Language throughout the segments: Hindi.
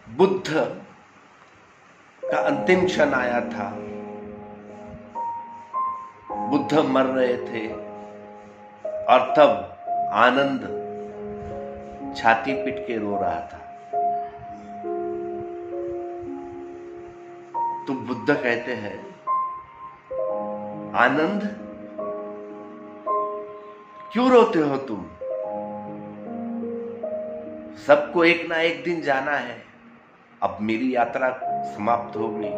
बुद्ध का अंतिम क्षण आया था। बुद्ध मर रहे थे और तब आनंद छाती पीट के रो रहा था। तो बुद्ध कहते हैं, आनंद क्यों रोते हो तुम? सबको एक ना एक दिन जाना है। अब मेरी यात्रा समाप्त हो गई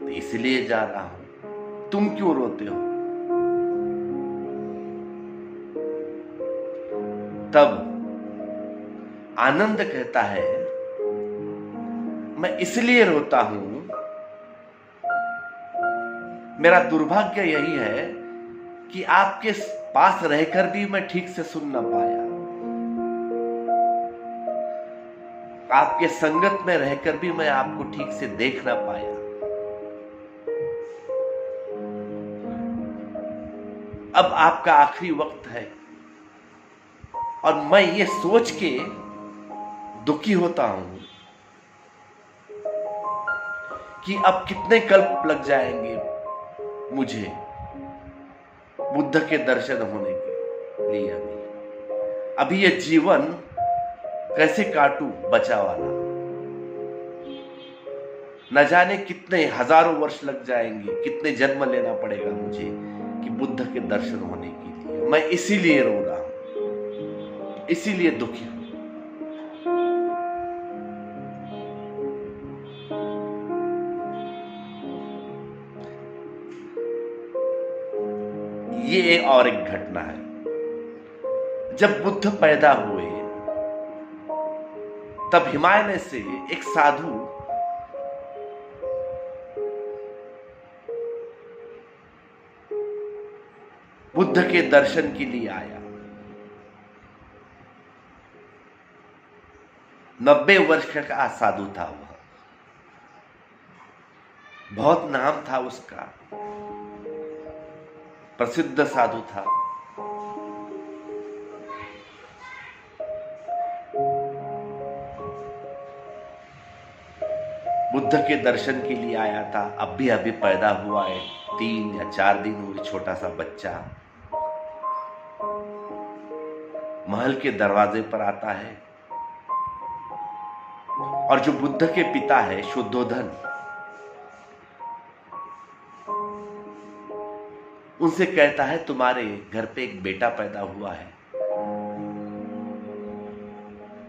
तो इसलिए जा रहा हूं। तुम क्यों रोते हो? तब आनंद कहता है, मैं इसलिए रोता हूं, मेरा दुर्भाग्य यही है कि आपके पास रहकर भी मैं ठीक से सुन ना पाया, आपके संगत में रहकर भी मैं आपको ठीक से देख ना पाया। अब आपका आखिरी वक्त है और मैं ये सोच के दुखी होता हूं कि अब कितने कल्प लग जाएंगे मुझे बुद्ध के दर्शन होने के लिए। अभी ये जीवन कैसे काटूं बचा वाला? न जाने कितने हजारों वर्ष लग जाएंगे, कितने जन्म लेना पड़ेगा मुझे कि बुद्ध के दर्शन होने के लिए। मैं इसीलिए रो रहा हूं, इसीलिए दुखी हूं। ये और एक घटना है। जब बुद्ध पैदा हुए तब हिमालय से एक साधु बुद्ध के दर्शन के लिए आया। 90 वर्ष का साधु था वह। बहुत नाम था उसका, प्रसिद्ध साधु था। बुद्ध के दर्शन के लिए आया था। अभी अभी पैदा हुआ है, 3 या 4 दिन हुए, छोटा सा बच्चा महल के दरवाजे पर आता है और जो बुद्ध के पिता है शुद्धोधन, उनसे कहता है, तुम्हारे घर पे एक बेटा पैदा हुआ है,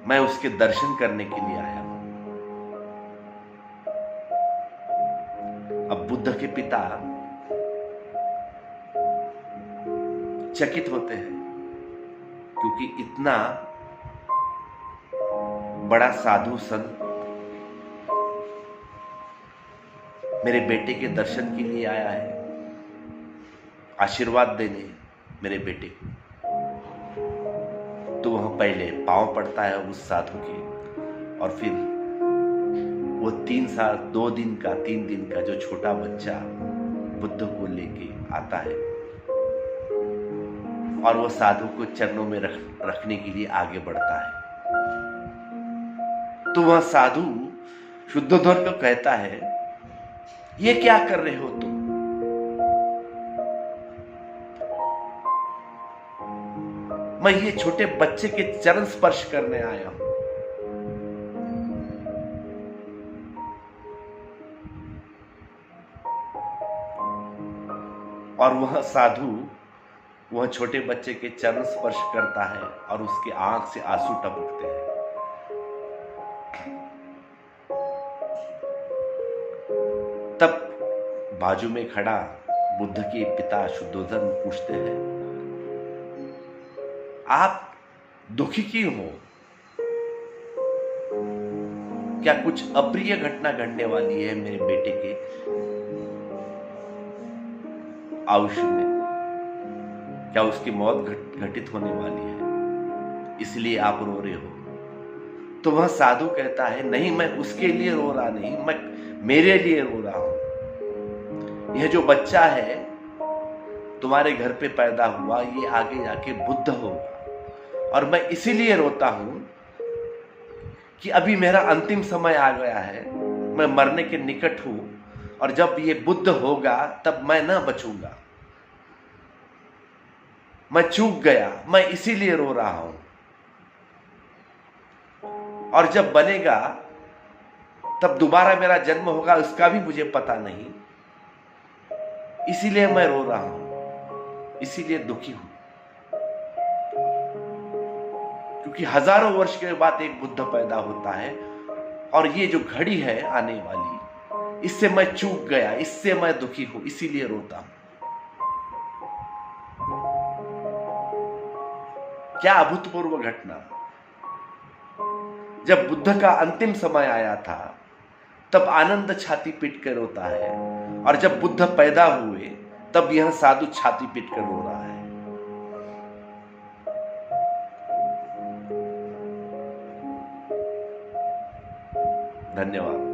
मैं उसके दर्शन करने के लिए आया हूं। अब बुद्ध के पिता चकित होते हैं क्योंकि इतना बड़ा साधु संत मेरे बेटे के दर्शन के लिए आया है, आशीर्वाद देने मेरे बेटे को। तो वह पहले पांव पड़ता है उस साधु के और फिर वो 3 दिन का जो छोटा बच्चा बुद्ध को लेके आता है और वो साधु को चरणों में रखने के लिए आगे बढ़ता है। तो वह साधु शुद्धोधन को कहता है, ये क्या कर रहे हो तुम? मैं ये छोटे बच्चे के चरण स्पर्श करने आया हूं। और वह साधु वह छोटे बच्चे के चरण स्पर्श करता है और उसके आंख से आंसू टपकते हैं। तब बाजू में खड़ा बुद्ध के पिता शुद्धोधन पूछते हैं, आप दुखी क्यों हो? क्या कुछ अप्रिय घटना घटने वाली है मेरे बेटे के आयुष्य में? क्या उसकी मौत घटित होने वाली है, इसलिए आप रो रहे हो? तो वह साधु कहता है, नहीं, मैं उसके लिए रो रहा नहीं, मैं मेरे लिए रो रहा हूं। यह जो बच्चा है तुम्हारे घर पे पैदा हुआ, ये आगे जाके बुद्ध होगा और मैं इसीलिए रोता हूं कि अभी मेरा अंतिम समय आ गया है, मैं मरने के निकट हूं, और जब ये बुद्ध होगा तब मैं ना बचूंगा, मैं चूक गया, मैं इसीलिए रो रहा हूं। और जब बनेगा तब दोबारा मेरा जन्म होगा, उसका भी मुझे पता नहीं, इसीलिए मैं रो रहा हूं, इसीलिए दुखी हूं, क्योंकि हजारों वर्ष के बाद एक बुद्ध पैदा होता है, और ये जो घड़ी है आने वाली, इससे मैं चूक गया, इससे मैं दुखी हूं, इसीलिए रोता हूं। क्या अभूतपूर्व घटना! जब बुद्ध का अंतिम समय आया था तब आनंद छाती पीट कर रोता है, और जब बुद्ध पैदा हुए तब यह साधु छाती पीट कर रो रहा है। धन्यवाद।